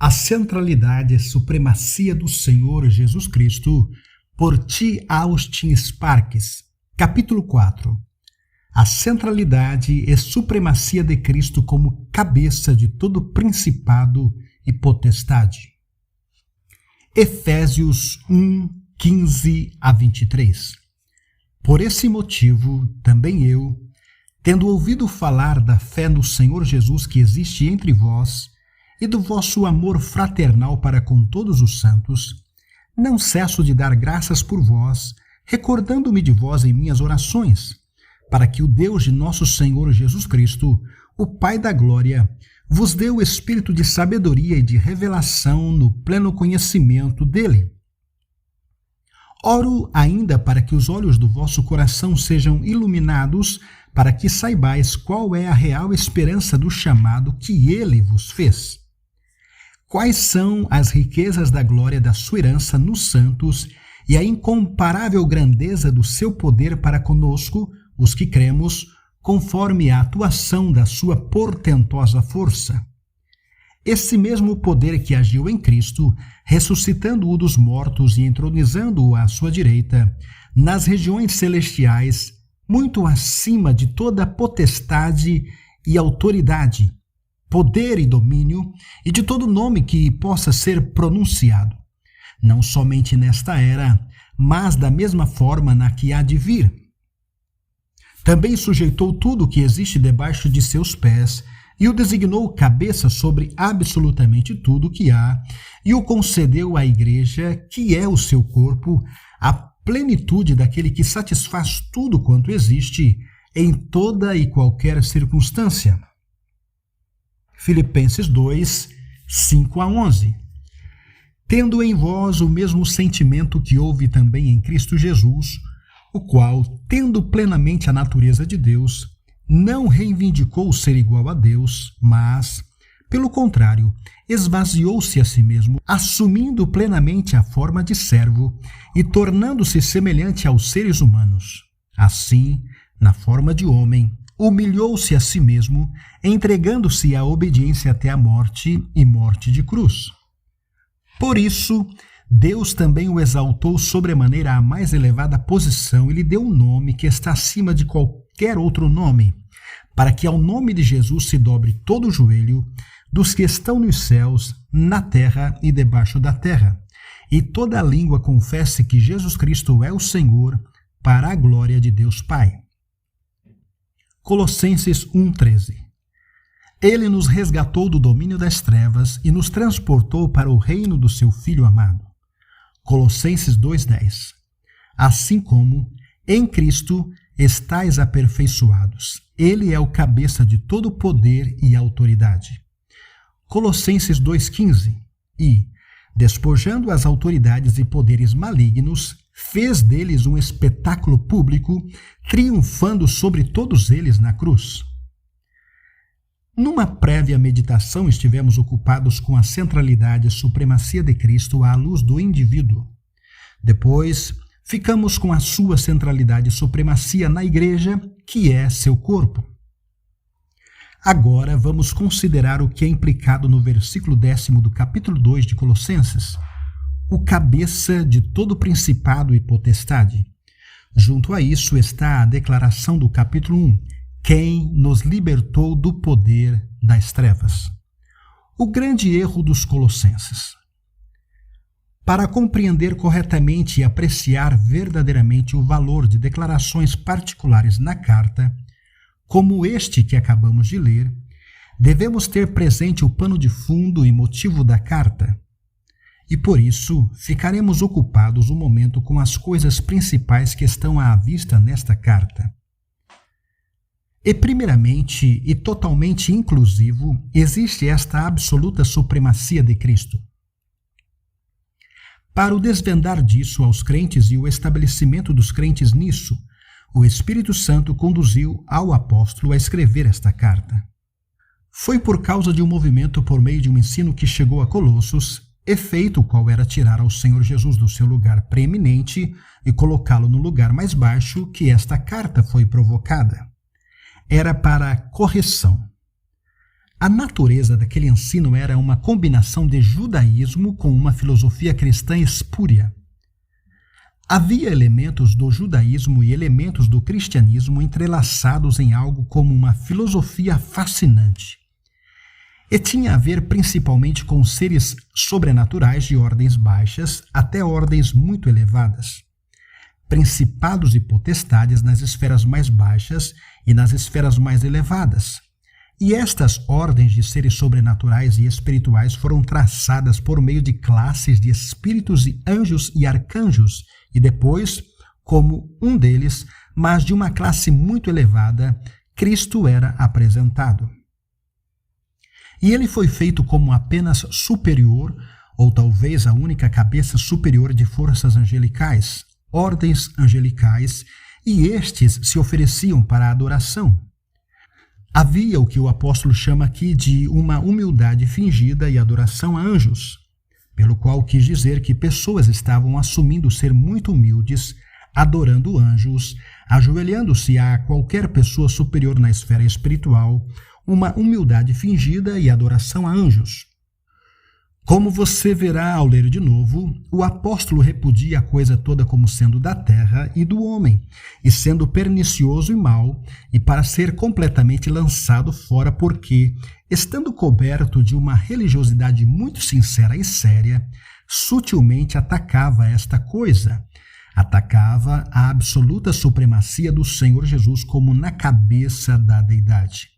A centralidade e supremacia do Senhor Jesus Cristo, por T. Austin Sparks. Capítulo 4. A centralidade e supremacia de Cristo como cabeça de todo principado e potestade. Efésios 1, 15 a 23. Por esse motivo, também eu, tendo ouvido falar da fé no Senhor Jesus que existe entre vós, e do vosso amor fraternal para com todos os santos, não cesso de dar graças por vós, recordando-me de vós em minhas orações, para que o Deus de nosso Senhor Jesus Cristo, o Pai da glória, vos dê o espírito de sabedoria e de revelação no pleno conhecimento dele. Oro ainda para que os olhos do vosso coração sejam iluminados, para que saibais qual é a real esperança do chamado que ele vos fez. Quais são as riquezas da glória da sua herança nos santos e a incomparável grandeza do seu poder para conosco, os que cremos, conforme a atuação da sua portentosa força? Esse mesmo poder que agiu em Cristo, ressuscitando-o dos mortos e entronizando-o à sua direita, nas regiões celestiais, muito acima de toda potestade e autoridade, poder e domínio, e de todo nome que possa ser pronunciado, não somente nesta era, mas da mesma forma na que há de vir. Também sujeitou tudo o que existe debaixo de seus pés, e o designou cabeça sobre absolutamente tudo o que há, e o concedeu à igreja, que é o seu corpo, a plenitude daquele que satisfaz tudo quanto existe, em toda e qualquer circunstância. Filipenses 2, 5 a 11. Tendo em vós o mesmo sentimento que houve também em Cristo Jesus, o qual, tendo plenamente a natureza de Deus, não reivindicou ser igual a Deus, mas, pelo contrário, esvaziou-se a si mesmo, assumindo plenamente a forma de servo e tornando-se semelhante aos seres humanos. Assim, na forma de homem, humilhou-se a si mesmo, entregando-se à obediência até a morte e morte de cruz. Por isso, Deus também o exaltou sobremaneira à mais elevada posição e lhe deu um nome que está acima de qualquer outro nome, para que ao nome de Jesus se dobre todo o joelho dos que estão nos céus, na terra e debaixo da terra, e toda a língua confesse que Jesus Cristo é o Senhor, para a glória de Deus Pai. Colossenses 1,13. Ele nos resgatou do domínio das trevas e nos transportou para o reino do seu Filho amado. Colossenses 2,10. Assim como, em Cristo, estais aperfeiçoados. Ele é o cabeça de todo poder e autoridade. Colossenses 2,15. E, despojando as autoridades e poderes malignos, fez deles um espetáculo público, triunfando sobre todos eles na cruz. Numa prévia meditação, estivemos ocupados com a centralidade e supremacia de Cristo à luz do indivíduo. Depois, ficamos com a sua centralidade e supremacia na igreja, que é seu corpo. Agora vamos considerar o que é implicado no versículo 10º do capítulo 2 de Colossenses, o cabeça de todo principado e potestade. Junto a isso está a declaração do capítulo 1, quem nos libertou do poder das trevas. O grande erro dos colossenses. Para compreender corretamente e apreciar verdadeiramente o valor de declarações particulares na carta, como este que acabamos de ler, devemos ter presente o pano de fundo e motivo da carta. E por isso, ficaremos ocupados um momento com as coisas principais que estão à vista nesta carta. E primeiramente e totalmente inclusivo, existe esta absoluta supremacia de Cristo. Para o desvendar disso aos crentes e o estabelecimento dos crentes nisso, o Espírito Santo conduziu ao apóstolo a escrever esta carta. Foi por causa de um movimento por meio de um ensino que chegou a Colossos, efeito o qual era tirar ao Senhor Jesus do seu lugar preeminente e colocá-lo no lugar mais baixo, que esta carta foi provocada. Era para correção. A natureza daquele ensino era uma combinação de judaísmo com uma filosofia cristã espúria. Havia elementos do judaísmo e elementos do cristianismo entrelaçados em algo como uma filosofia fascinante. E tinha a ver principalmente com seres sobrenaturais de ordens baixas até ordens muito elevadas. Principados e potestades nas esferas mais baixas e nas esferas mais elevadas. E estas ordens de seres sobrenaturais e espirituais foram traçadas por meio de classes de espíritos e anjos e arcanjos, e depois, como um deles, mas de uma classe muito elevada, Cristo era apresentado. E ele foi feito como apenas superior, ou talvez a única cabeça superior de forças angelicais, ordens angelicais, e estes se ofereciam para a adoração. Havia o que o apóstolo chama aqui de uma humildade fingida e adoração a anjos, pelo qual quis dizer que pessoas estavam assumindo ser muito humildes, adorando anjos, ajoelhando-se a qualquer pessoa superior na esfera espiritual, uma humildade fingida e adoração a anjos. Como você verá ao ler de novo, o apóstolo repudia a coisa toda como sendo da terra e do homem, e sendo pernicioso e mau, e para ser completamente lançado fora porque, estando coberto de uma religiosidade muito sincera e séria, sutilmente atacava esta coisa. Atacava a absoluta supremacia do Senhor Jesus como na cabeça da deidade.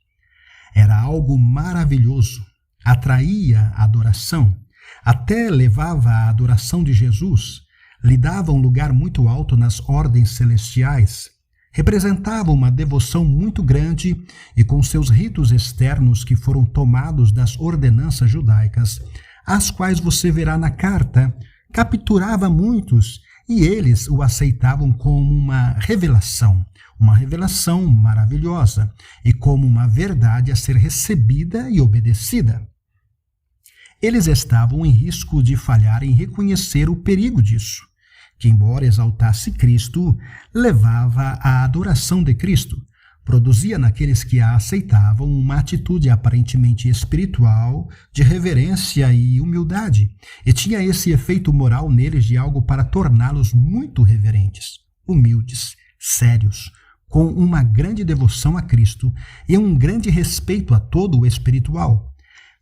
Era algo maravilhoso. Atraía a adoração, até levava a adoração de Jesus, lhe dava um lugar muito alto nas ordens celestiais, representava uma devoção muito grande e com seus ritos externos que foram tomados das ordenanças judaicas, as quais você verá na carta, capturava muitos e eles o aceitavam como uma revelação maravilhosa e como uma verdade a ser recebida e obedecida. Eles estavam em risco de falhar em reconhecer o perigo disso, que, embora exaltasse Cristo, levava à adoração de Cristo, produzia naqueles que a aceitavam uma atitude aparentemente espiritual, de reverência e humildade, e tinha esse efeito moral neles de algo para torná-los muito reverentes, humildes, sérios, com uma grande devoção a Cristo e um grande respeito a todo o espiritual.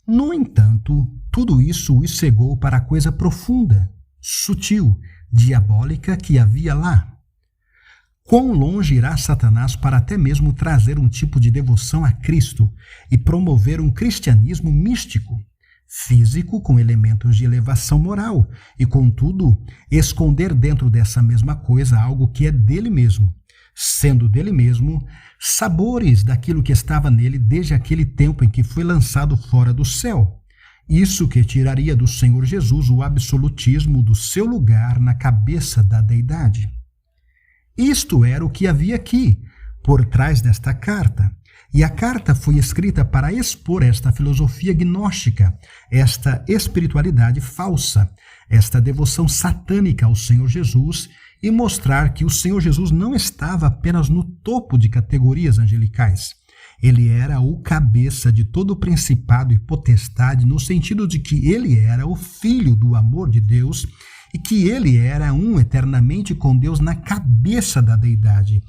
No entanto, tudo isso os cegou para a coisa profunda, sutil, diabólica que havia lá. Quão longe irá Satanás para até mesmo trazer um tipo de devoção a Cristo e promover um cristianismo místico, físico com elementos de elevação moral e, contudo, esconder dentro dessa mesma coisa algo que é dele mesmo, sendo dele mesmo sabores daquilo que estava nele desde aquele tempo em que foi lançado fora do céu. Isso que tiraria do Senhor Jesus o absolutismo do seu lugar na cabeça da deidade. Isto era o que havia aqui, por trás desta carta. E a carta foi escrita para expor esta filosofia gnóstica, esta espiritualidade falsa, esta devoção satânica ao Senhor Jesus e mostrar que o Senhor Jesus não estava apenas no topo de categorias angelicais. Ele era o cabeça de todo o principado e potestade, no sentido de que ele era o filho do amor de Deus e que ele era um eternamente com Deus na cabeça da deidade.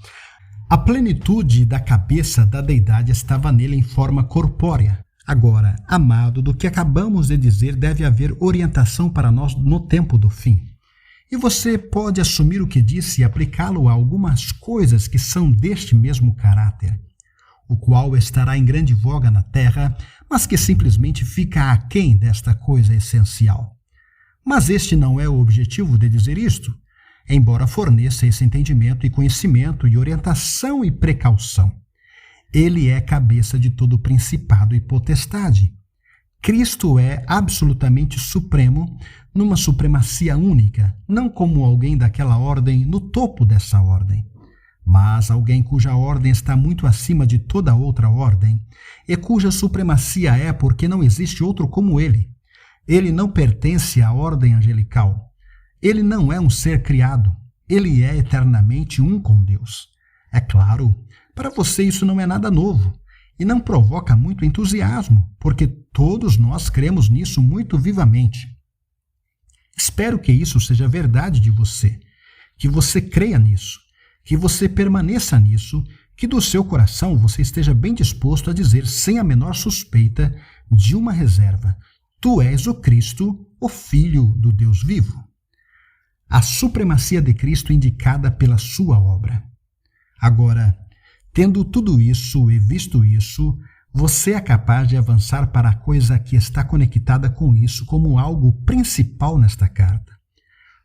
A plenitude da cabeça da deidade estava nele em forma corpórea. Agora, amado, do que acabamos de dizer deve haver orientação para nós no tempo do fim. E você pode assumir o que disse e aplicá-lo a algumas coisas que são deste mesmo caráter, o qual estará em grande voga na terra, mas que simplesmente fica aquém desta coisa essencial. Mas este não é o objetivo de dizer isto, embora forneça esse entendimento e conhecimento e orientação e precaução. Ele é cabeça de todo principado e potestade. Cristo é absolutamente supremo, numa supremacia única, não como alguém daquela ordem no topo dessa ordem, mas alguém cuja ordem está muito acima de toda outra ordem, e cuja supremacia é porque não existe outro como ele. Ele não pertence à ordem angelical. Ele não é um ser criado. Ele é eternamente um com Deus. É claro, para você isso não é nada novo. e não provoca muito entusiasmo, porque todos nós cremos nisso muito vivamente. Espero que isso seja verdade de você, que você creia nisso, que você permaneça nisso, que do seu coração você esteja bem disposto a dizer sem a menor suspeita de uma reserva: Tu és o Cristo, o Filho do Deus vivo. A supremacia de Cristo indicada pela sua obra. Agora, tendo tudo isso e visto isso, você é capaz de avançar para a coisa que está conectada com isso como algo principal nesta carta.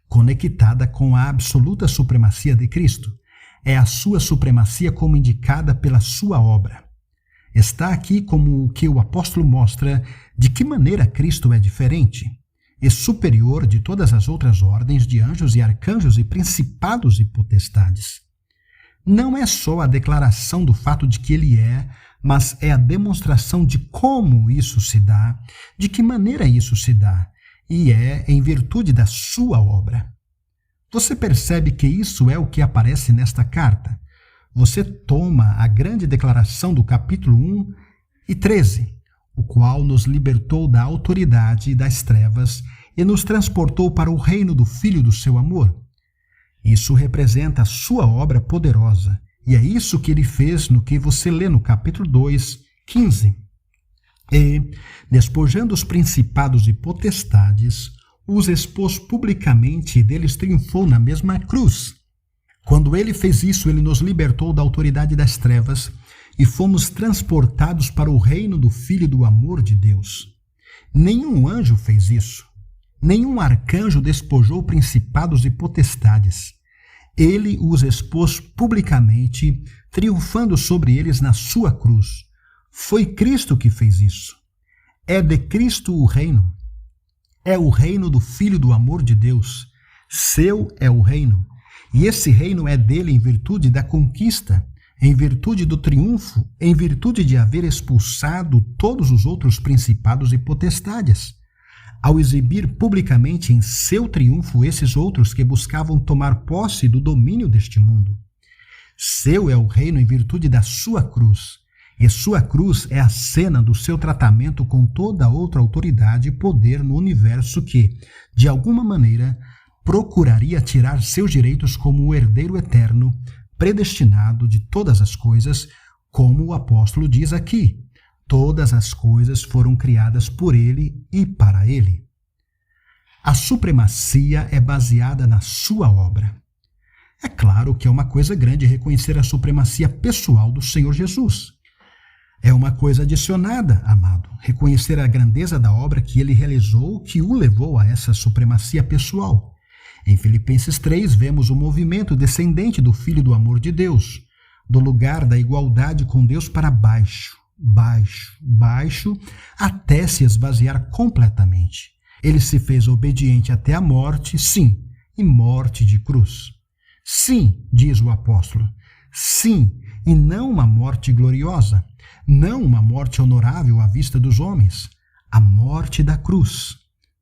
Conectada com a absoluta supremacia de Cristo. É a sua supremacia como indicada pela sua obra. Está aqui como o que o apóstolo mostra de que maneira Cristo é diferente e superior de todas as outras ordens de anjos e arcanjos e principados e potestades. Não é só a declaração do fato de que ele é, mas é a demonstração de como isso se dá, de que maneira isso se dá, e é em virtude da sua obra. Você percebe que isso é o que aparece nesta carta? Você toma a grande declaração do capítulo 1 e 13, o qual nos libertou da autoridade das trevas e nos transportou para o reino do Filho do seu amor. Isso representa a sua obra poderosa, e é isso que ele fez no que você lê no capítulo 2, 15. E, despojando os principados e potestades, os expôs publicamente e deles triunfou na mesma cruz. Quando ele fez isso, ele nos libertou da autoridade das trevas e fomos transportados para o reino do Filho do amor de Deus. Nenhum anjo fez isso. Nenhum arcanjo despojou principados e potestades. Ele os expôs publicamente, triunfando sobre eles na sua cruz. Foi Cristo que fez isso. É de Cristo o reino. É o reino do Filho do amor de Deus. Seu é o reino. E esse reino é dele em virtude da conquista, em virtude do triunfo, em virtude de haver expulsado todos os outros principados e potestades, ao exibir publicamente em seu triunfo esses outros que buscavam tomar posse do domínio deste mundo. Seu é o reino em virtude da sua cruz, e sua cruz é a cena do seu tratamento com toda outra autoridade e poder no universo que, de alguma maneira, procuraria tirar seus direitos como o herdeiro eterno, predestinado de todas as coisas, como o apóstolo diz aqui. Todas as coisas foram criadas por ele e para ele. A supremacia é baseada na sua obra. É claro que é uma coisa grande reconhecer a supremacia pessoal do Senhor Jesus. É uma coisa adicionada, amado, reconhecer a grandeza da obra que ele realizou, que o levou a essa supremacia pessoal. Em Filipenses 3, vemos o movimento descendente do Filho do amor de Deus, do lugar da igualdade com Deus para baixo, até se esvaziar completamente. Ele se fez obediente até a morte, sim, e morte de cruz. Sim, diz o apóstolo, sim, e não uma morte gloriosa, não uma morte honorável à vista dos homens, a morte da cruz.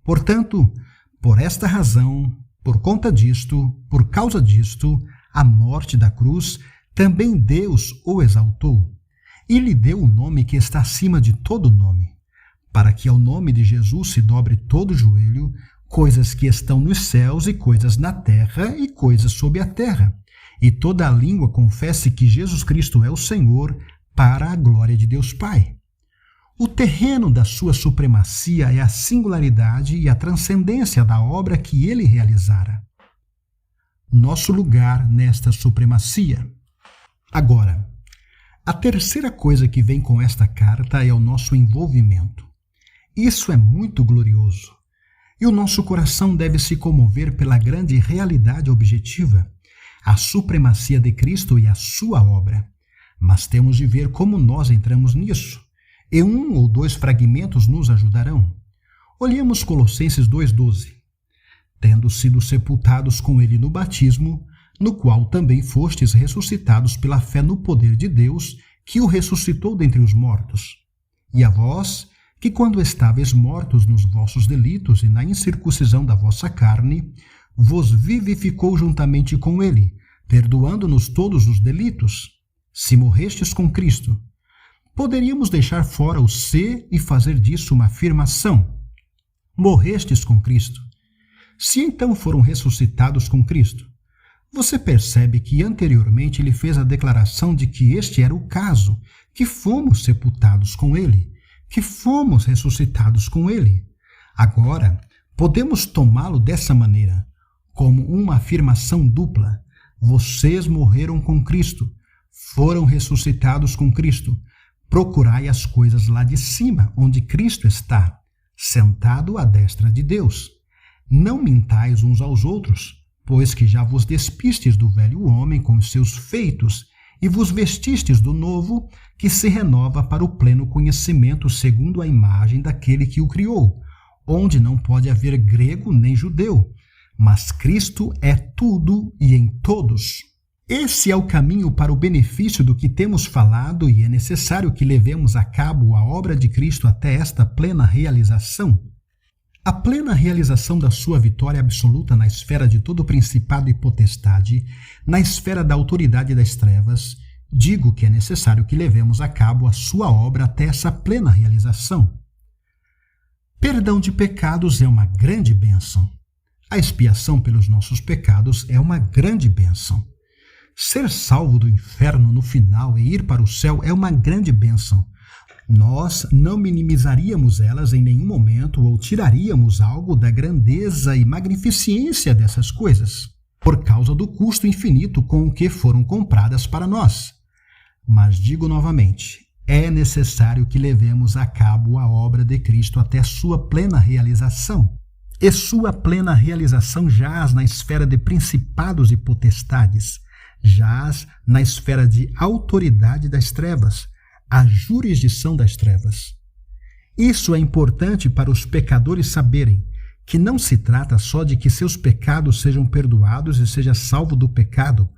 Portanto, por esta razão, por conta disto, por causa disto, a morte da cruz, também Deus o exaltou e lhe deu o nome que está acima de todo nome, para que ao nome de Jesus se dobre todo o joelho, coisas que estão nos céus e coisas na terra e coisas sob a terra, e toda a língua confesse que Jesus Cristo é o Senhor, para a glória de Deus Pai. O terreno da sua supremacia é a singularidade e a transcendência da obra que ele realizara. Nosso lugar nesta supremacia. Agora, a terceira coisa que vem com esta carta é o nosso envolvimento. Isso é muito glorioso. E o nosso coração deve se comover pela grande realidade objetiva, a supremacia de Cristo e a sua obra. Mas temos de ver como nós entramos nisso. E um ou dois fragmentos nos ajudarão. Olhemos Colossenses 2,12. Tendo sido sepultados com ele no batismo, no qual também fostes ressuscitados pela fé no poder de Deus, que o ressuscitou dentre os mortos. E a vós, que quando estáveis mortos nos vossos delitos e na incircuncisão da vossa carne, vos vivificou juntamente com ele, perdoando-nos todos os delitos, se morrestes com Cristo, Poderíamos deixar fora o se e fazer disso uma afirmação. Morrestes com Cristo. Se então foram ressuscitados com Cristo, você percebe que anteriormente ele fez a declaração de que este era o caso, que fomos sepultados com ele, que fomos ressuscitados com ele. Agora, podemos tomá-lo dessa maneira, como uma afirmação dupla. Vocês morreram com Cristo, foram ressuscitados com Cristo. Procurai as coisas lá de cima, onde Cristo está, sentado à destra de Deus. Não mintais uns aos outros, pois que já vos despistes do velho homem com os seus feitos, e vos vestistes do novo, que se renova para o pleno conhecimento segundo a imagem daquele que o criou, onde não pode haver grego nem judeu, mas Cristo é tudo e em todos. Esse é o caminho para o benefício do que temos falado e é necessário que levemos a cabo a obra de Cristo até esta plena realização. A plena realização da sua vitória absoluta na esfera de todo principado e potestade, na esfera da autoridade das trevas, digo que é necessário que levemos a cabo a sua obra até essa plena realização. Perdão de pecados é uma grande bênção. A expiação pelos nossos pecados é uma grande bênção. Ser salvo do inferno no final e ir para o céu é uma grande bênção. Nós não minimizaríamos elas em nenhum momento ou tiraríamos algo da grandeza e magnificência dessas coisas, por causa do custo infinito com o que foram compradas para nós. Mas digo novamente, é necessário que levemos a cabo a obra de Cristo até sua plena realização. E sua plena realização jaz na esfera de principados e potestades, jaz na esfera de autoridade das trevas, a jurisdição das trevas. Isso é importante para os pecadores saberem, que não se trata só de que seus pecados sejam perdoados e seja salvo do pecado,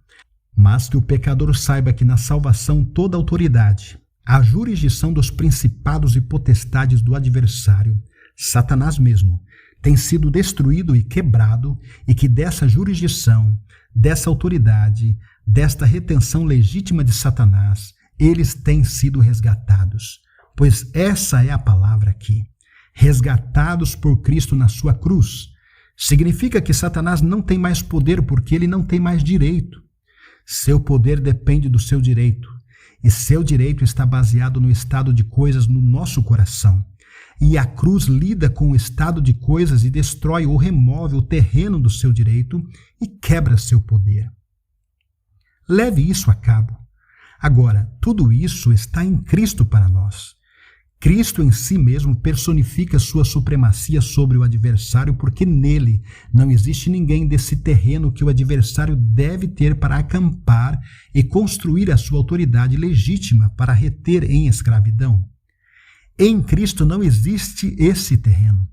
mas que o pecador saiba que na salvação toda autoridade, a jurisdição dos principados e potestades do adversário, Satanás mesmo, tem sido destruído e quebrado, e que dessa jurisdição, dessa autoridade, desta retenção legítima de Satanás, eles têm sido resgatados. Pois essa é a palavra aqui. Resgatados por Cristo na sua cruz. Significa que Satanás não tem mais poder porque ele não tem mais direito. Seu poder depende do seu direito. E seu direito está baseado no estado de coisas no nosso coração. E a cruz lida com o estado de coisas e destrói ou remove o terreno do seu direito e quebra seu poder. Leve isso a cabo. Agora, tudo isso está em Cristo para nós. Cristo em si mesmo personifica sua supremacia sobre o adversário, porque nele não existe ninguém desse terreno que o adversário deve ter para acampar e construir a sua autoridade legítima para reter em escravidão. Em Cristo não existe esse terreno.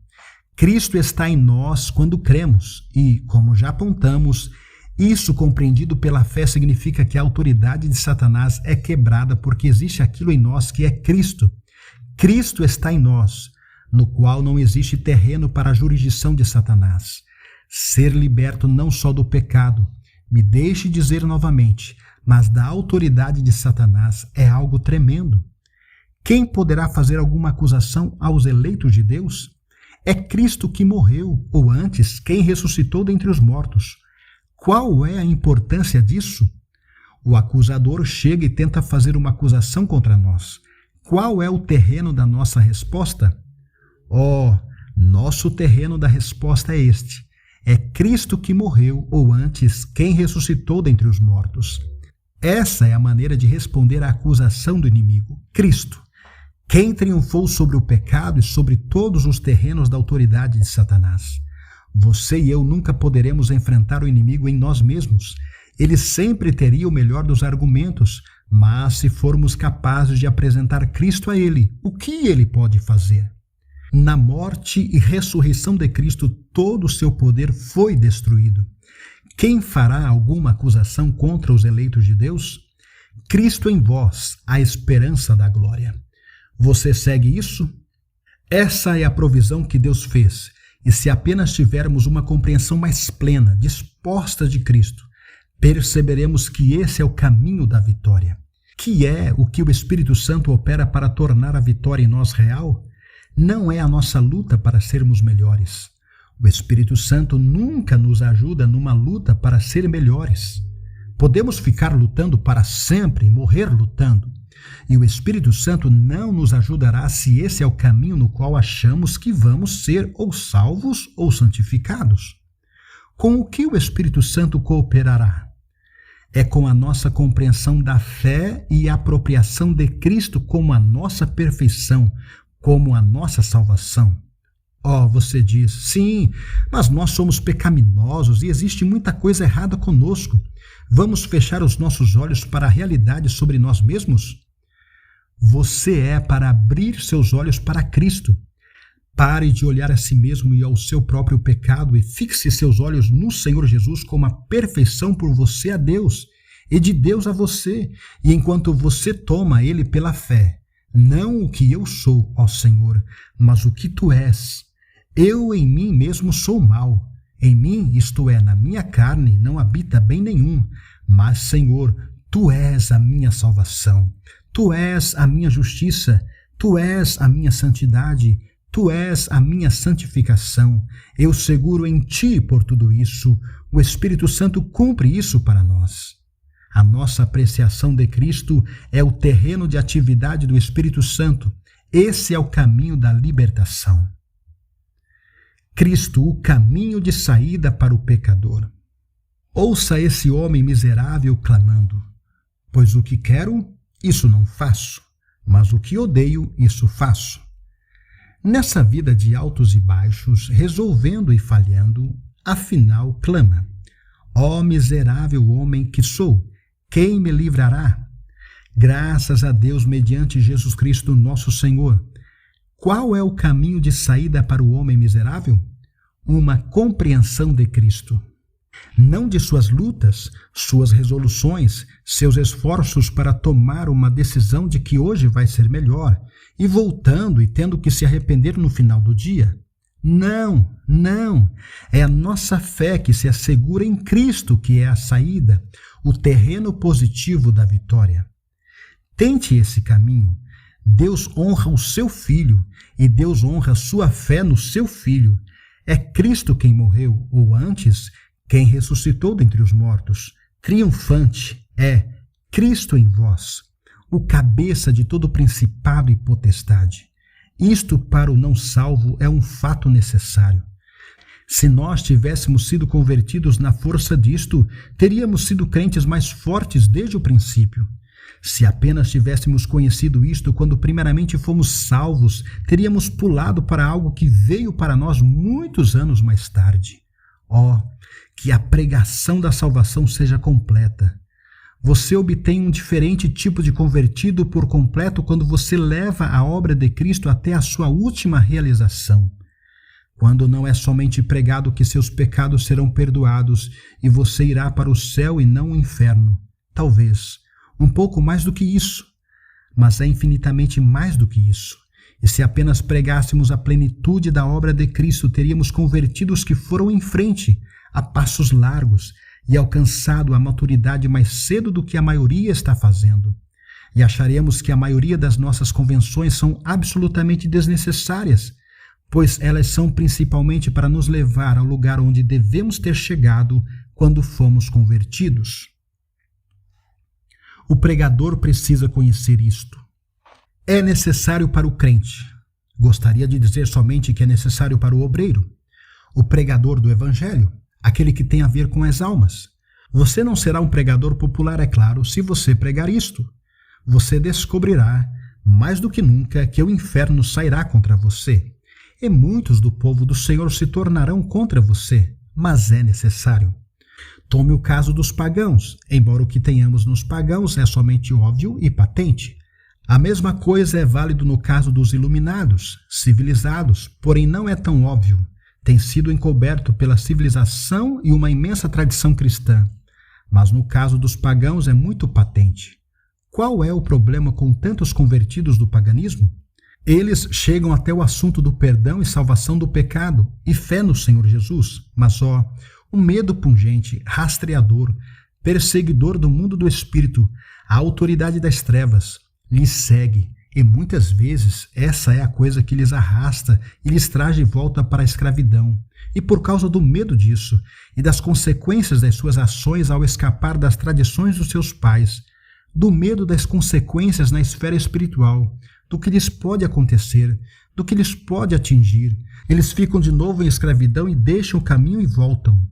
Cristo está em nós quando cremos e, como já apontamos, isso compreendido pela fé significa que a autoridade de Satanás é quebrada porque existe aquilo em nós que é Cristo. Cristo está em nós, no qual não existe terreno para a jurisdição de Satanás. Ser liberto não só do pecado, me deixe dizer novamente, mas da autoridade de Satanás é algo tremendo. Quem poderá fazer alguma acusação aos eleitos de Deus? É Cristo que morreu, ou antes, quem ressuscitou dentre os mortos. Qual é a importância disso? O acusador chega e tenta fazer uma acusação contra nós. Qual é o terreno da nossa resposta? Nosso terreno da resposta é este. É Cristo que morreu, ou antes, quem ressuscitou dentre os mortos. Essa é a maneira de responder à acusação do inimigo. Cristo. Quem triunfou sobre o pecado e sobre todos os terrenos da autoridade de Satanás. Você e eu nunca poderemos enfrentar o inimigo em nós mesmos. Ele sempre teria o melhor dos argumentos, mas se formos capazes de apresentar Cristo a ele, o que ele pode fazer? Na morte e ressurreição de Cristo, todo o seu poder foi destruído. Quem fará alguma acusação contra os eleitos de Deus? Cristo em vós, a esperança da glória. Você segue isso? Essa é a provisão que Deus fez, e se apenas tivermos uma compreensão mais plena, disposta de Cristo, perceberemos que esse é o caminho da vitória. que é o que o Espírito Santo opera para tornar a vitória em nós real, não é a nossa luta para sermos melhores. O Espírito Santo nunca nos ajuda numa luta para ser melhores. Podemos ficar lutando para sempre e morrer lutando. E o Espírito Santo não nos ajudará se esse é o caminho no qual achamos que vamos ser ou salvos ou santificados. Com o que o Espírito Santo cooperará? É com a nossa compreensão da fé e apropriação de Cristo como a nossa perfeição, como a nossa salvação. Você diz, sim, mas nós somos pecaminosos e existe muita coisa errada conosco. Vamos fechar os nossos olhos para a realidade sobre nós mesmos? Você é para abrir seus olhos para Cristo. Pare de olhar a si mesmo e ao seu próprio pecado e fixe seus olhos no Senhor Jesus como a perfeição por você a Deus e de Deus a você. E enquanto você toma Ele pela fé, não o que eu sou, ó Senhor, mas o que Tu és. Eu em mim mesmo sou mau. Em mim, isto é, na minha carne, não habita bem nenhum. Mas, Senhor, Tu és a minha salvação. Tu és a minha justiça. Tu és a minha santidade. Tu és a minha santificação. Eu seguro em Ti por tudo isso. O Espírito Santo cumpre isso para nós. A nossa apreciação de Cristo é o terreno de atividade do Espírito Santo. Esse é o caminho da libertação. Cristo, o caminho de saída para o pecador. Ouça esse homem miserável clamando: pois o que quero, isso não faço, mas o que odeio, isso faço. Nessa vida de altos e baixos, resolvendo e falhando, afinal clama: ó miserável homem que sou, quem me livrará? Graças a Deus mediante Jesus Cristo nosso Senhor. Qual é o caminho de saída para o homem miserável? Uma compreensão de Cristo. Não de suas lutas, suas resoluções, seus esforços para tomar uma decisão de que hoje vai ser melhor, e voltando e tendo que se arrepender no final do dia. Não, não. É a nossa fé que se assegura em Cristo que é a saída, o terreno positivo da vitória. Tente esse caminho. Deus honra o seu Filho e Deus honra a sua fé no seu Filho. É Cristo quem morreu, ou antes, quem ressuscitou dentre os mortos. Triunfante é Cristo em vós, o cabeça de todo principado e potestade. Isto para o não salvo é um fato necessário. Se nós tivéssemos sido convertidos na força disto, teríamos sido crentes mais fortes desde o princípio. Se apenas tivéssemos conhecido isto quando primeiramente fomos salvos, teríamos pulado para algo que veio para nós muitos anos mais tarde. Que a pregação da salvação seja completa. Você obtém um diferente tipo de convertido por completo quando você leva a obra de Cristo até a sua última realização. Quando não é somente pregado que seus pecados serão perdoados e você irá para o céu e não o inferno. Talvez um pouco mais do que isso, mas é infinitamente mais do que isso. E se apenas pregássemos a plenitude da obra de Cristo, teríamos convertido os que foram em frente, a passos largos, e alcançado a maturidade mais cedo do que a maioria está fazendo. E acharemos que a maioria das nossas convenções são absolutamente desnecessárias, pois elas são principalmente para nos levar ao lugar onde devemos ter chegado quando fomos convertidos. O pregador precisa conhecer isto. É necessário para o crente. Gostaria de dizer somente que é necessário para o obreiro, o pregador do Evangelho, aquele que tem a ver com as almas. Você não será um pregador popular, é claro, se você pregar isto. Você descobrirá, mais do que nunca, que o inferno sairá contra você. E muitos do povo do Senhor se tornarão contra você, mas é necessário. Tome o caso dos pagãos, embora o que tenhamos nos pagãos é somente óbvio e patente. A mesma coisa é válido no caso dos iluminados, civilizados, porém não é tão óbvio. Tem sido encoberto pela civilização e uma imensa tradição cristã. Mas no caso dos pagãos é muito patente. Qual é o problema com tantos convertidos do paganismo? Eles chegam até o assunto do perdão e salvação do pecado e fé no Senhor Jesus, mas um medo pungente, rastreador, perseguidor do mundo do espírito, A autoridade das trevas lhes segue, e muitas vezes essa é a coisa que lhes arrasta e lhes traz de volta para a escravidão. E por causa do medo disso e das consequências das suas ações ao escapar das tradições dos seus pais, do medo das consequências na esfera espiritual, do que lhes pode acontecer, do que lhes pode atingir, eles ficam de novo em escravidão e deixam o caminho e voltam.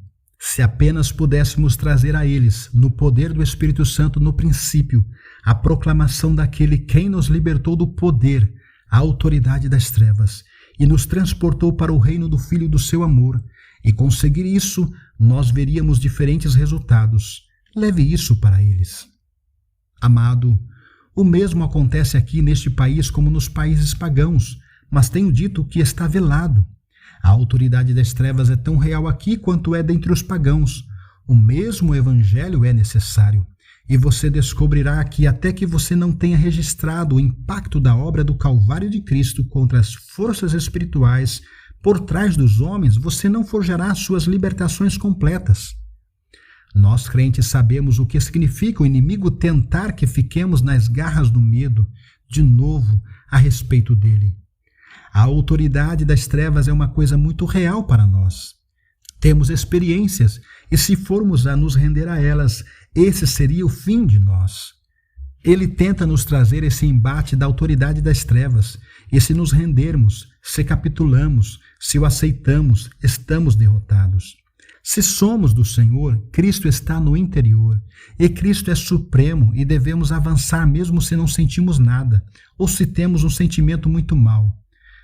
Se apenas pudéssemos trazer a eles, no poder do Espírito Santo no princípio, a proclamação daquele quem nos libertou do poder, a autoridade das trevas, e nos transportou para o reino do Filho do seu amor, e conseguir isso, nós veríamos diferentes resultados. Leve isso para eles. Amado, o mesmo acontece aqui neste país como nos países pagãos, mas tenho dito que está velado. A autoridade das trevas é tão real aqui quanto é dentre os pagãos. O mesmo evangelho é necessário. E você descobrirá que até que você não tenha registrado o impacto da obra do Calvário de Cristo contra as forças espirituais por trás dos homens, você não forjará suas libertações completas. Nós crentes sabemos o que significa o inimigo tentar que fiquemos nas garras do medo, de novo, a respeito dele. A autoridade das trevas é uma coisa muito real para nós. Temos experiências, e se formos a nos render a elas, esse seria o fim de nós. Ele tenta nos trazer esse embate da autoridade das trevas, e se nos rendermos, se capitulamos, se o aceitamos, estamos derrotados. Se somos do Senhor, Cristo está no interior, e Cristo é supremo e devemos avançar mesmo se não sentimos nada, ou se temos um sentimento muito mau.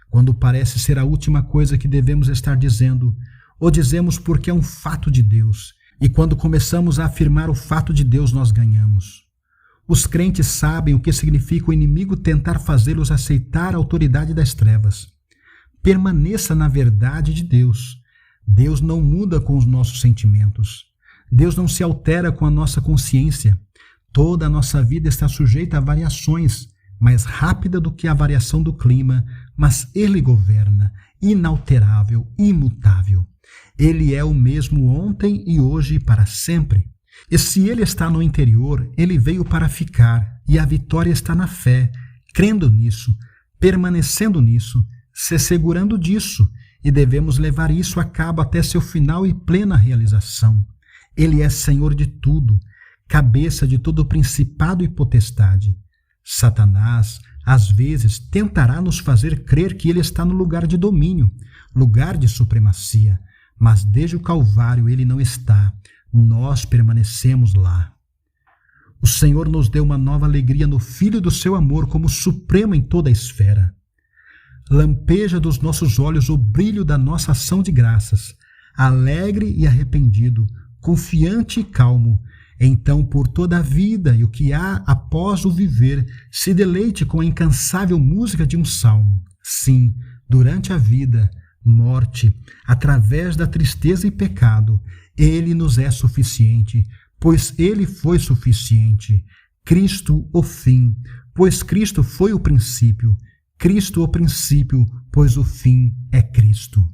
Quando parece ser a última coisa que devemos estar dizendo, ou dizemos porque é um fato de Deus, e quando começamos a afirmar o fato de Deus, nós ganhamos. Os crentes sabem o que significa o inimigo tentar fazê-los aceitar a autoridade das trevas. Permaneça na verdade de Deus. Deus não muda com os nossos sentimentos. Deus não se altera com a nossa consciência. Toda a nossa vida está sujeita a variações, mais rápida do que a variação do clima, mas Ele governa, inalterável, imutável. Ele é o mesmo ontem e hoje e para sempre. E se Ele está no interior, Ele veio para ficar, e a vitória está na fé, crendo nisso, permanecendo nisso, se segurando disso, e devemos levar isso a cabo até seu final e plena realização. Ele é Senhor de tudo, cabeça de todo principado e potestade. Satanás, às vezes, tentará nos fazer crer que ele está no lugar de domínio, lugar de supremacia, mas desde o Calvário ele não está, nós permanecemos lá. O Senhor nos deu uma nova alegria no Filho do seu amor como supremo em toda a esfera. Lampeja dos nossos olhos o brilho da nossa ação de graças, alegre e arrependido, confiante e calmo. Então, por toda a vida e o que há após o viver, se deleite com a incansável música de um salmo. Sim, durante a vida, morte, através da tristeza e pecado, Ele nos é suficiente, pois Ele foi suficiente. Cristo, o fim, pois Cristo foi o princípio. Cristo, o princípio, pois o fim é Cristo.